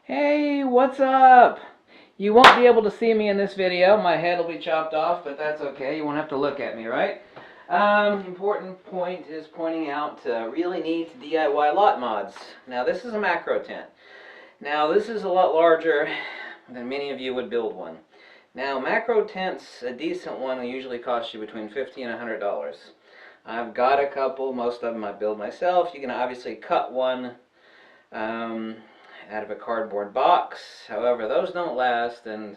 Hey, what's up? You won't be able to see me in this video. My head will be chopped off, but that's okay. You won't have to look at me, right? Important point is pointing out really neat DIY lot mods. Now, this is a macro tent. Now, this is a lot larger than many of you would build one. Now, macro tents, a decent one, will usually cost you between $50 and $100. I've got a couple. Most of them I build myself. You can obviously cut one out of a cardboard box. However, those don't last, and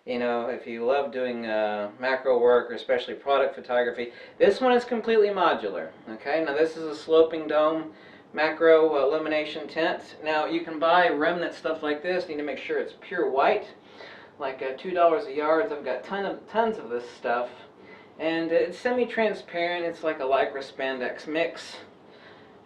you know, if you love doing macro work, or especially product photography, this one is completely modular. Okay, now this is a sloping dome macro illumination tent. Now you can buy remnant stuff like this. You need to make sure it's pure white, like $2 a yard. I've got tons of this stuff, and it's semi-transparent. It's like a lycra spandex mix.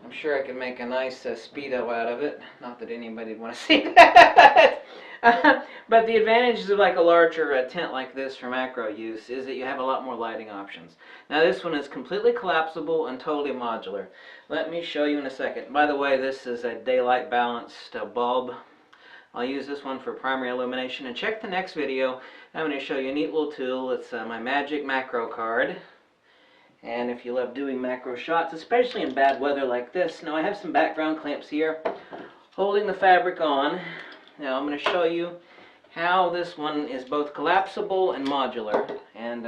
I'm sure I could make a nice Speedo out of it. Not that anybody would want to see that. But the advantages of like a larger tent like this for macro use is that you have a lot more lighting options. Now this one is completely collapsible and totally modular. Let me show you in a second. By the way, this is a daylight balanced bulb. I'll use this one for primary illumination. And check the next video. I'm going to show you a neat little tool. It's my magic macro card. And if you love doing macro shots, especially in bad weather like this. Now I have some background clamps here holding the fabric on. Now I'm going to show you how this one is both collapsible and modular. And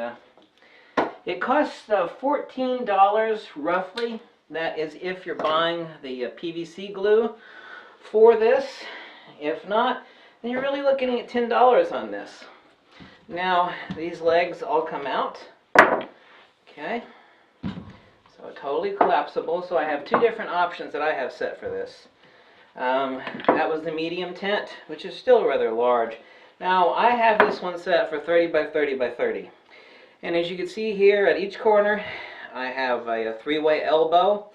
it costs $14 roughly. That is if you're buying the PVC glue for this. If not, then you're really looking at $10 on this. Now these legs all come out. Okay. So totally collapsible. So I have two different options that I have set for this. That was the medium tent, which is still rather large. Now I have this one set for 30 by 30 by 30. And as you can see here at each corner, I have a three-way elbow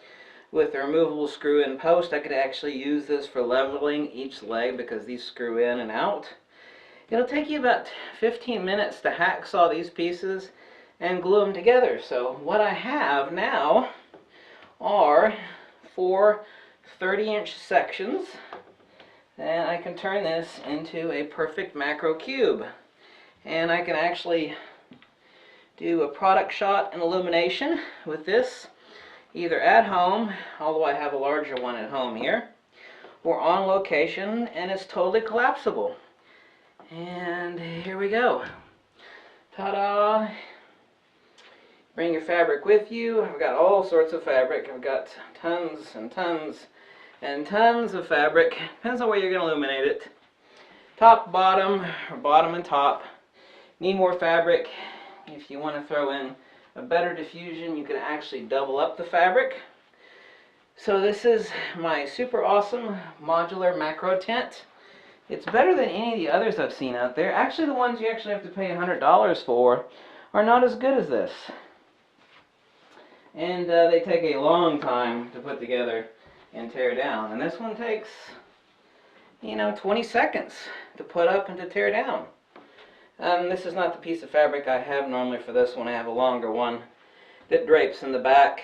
with a removable screw-in post. I could actually use this for leveling each leg because these screw in and out. It'll take you about 15 minutes to hacksaw these pieces and glue them together. So what I have now are four 30-inch sections, and I can turn this into a perfect macro cube. And I can actually do a product shot and illumination with this, either at home, although I have a larger one at home here, or on location, and it's totally collapsible. And here we go. Ta-da! Bring your fabric with you. I've got all sorts of fabric. I've got tons and tons and tons of fabric. Depends on where you're going to illuminate it. Top, bottom, or bottom and top. Need more fabric. If you want to throw in a better diffusion, you can actually double up the fabric. So this is my super awesome modular macro tent. It's better than any of the others I've seen out there. Actually, the ones you actually have to pay $100 for are not as good as this. And they take a long time to put together and tear down. And this one takes, 20 seconds to put up and to tear down. This is not the piece of fabric I have normally for this one. I have a longer one that drapes in the back.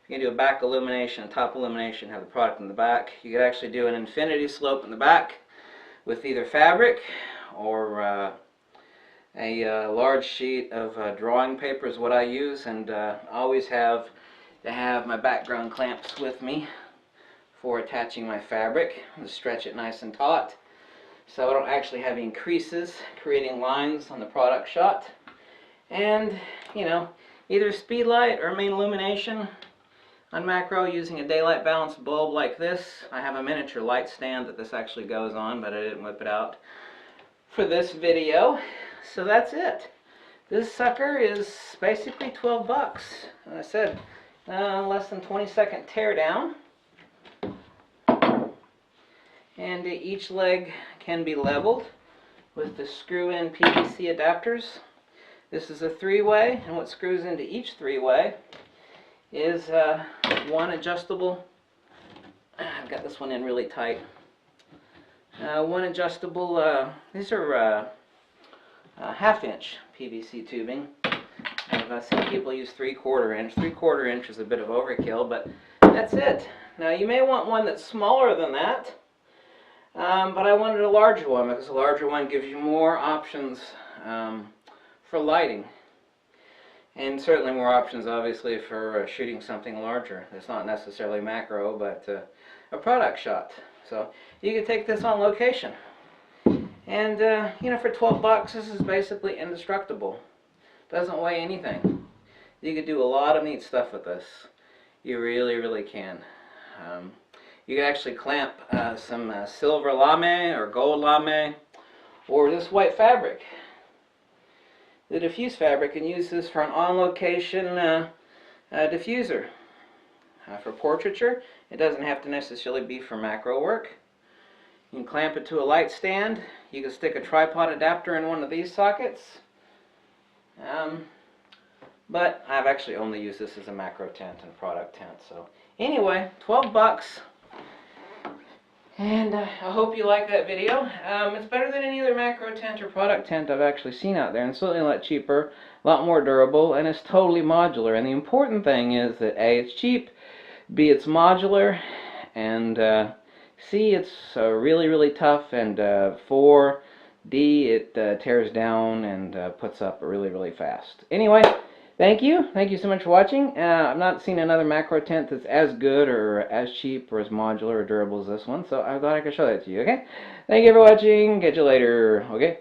You can do a back illumination, a top illumination, have the product in the back. You could actually do an infinity slope in the back with either fabric or a large sheet of drawing paper is what I use, and I always have to have my background clamps with me for attaching my fabric to stretch it nice and taut so I don't actually have any creases creating lines on the product shot. And either speed light or main illumination on macro using a daylight balanced bulb like this. I have a miniature light stand that this actually goes on, but I didn't whip it out for this video. So that's it. This sucker is basically 12 bucks. And I said, less than 20-second tear down. And each leg can be leveled with the screw-in PVC adapters. This is a three-way, and what screws into each three-way is one adjustable. I've got this one in really tight. One adjustable, these are half-inch PVC tubing. I've seen people use 3/4 inch. 3/4 inch is a bit of overkill, but that's it. Now you may want one that's smaller than that. But I wanted a larger one because a larger one gives you more options for lighting. And certainly more options, obviously, for shooting something larger. It's not necessarily macro, but a product shot. So you can take this on location. And, you know, for 12 bucks, this is basically indestructible. Doesn't weigh anything. You could do a lot of neat stuff with this. You really, really can. You can actually clamp some silver lame or gold lame or this white fabric, the diffuse fabric, and use this for an on-location diffuser. For portraiture, it doesn't have to necessarily be for macro work. You can clamp it to a light stand. You can stick a tripod adapter in one of these sockets. But I've actually only used this as a macro tent and product tent. So anyway, 12 bucks. And I hope you like that video. It's better than any other macro tent or product tent I've actually seen out there, and certainly a lot cheaper, a lot more durable, and it's totally modular. And the important thing is that A, it's cheap, B, it's modular, and C, it's really, really tough, and 4, D, it tears down and puts up really, really fast. Anyway, thank you so much for watching. I've not seen another macro tent that's as good or as cheap or as modular or durable as this one, so I thought I could show that to you, okay? Thank you for watching. Catch you later, okay?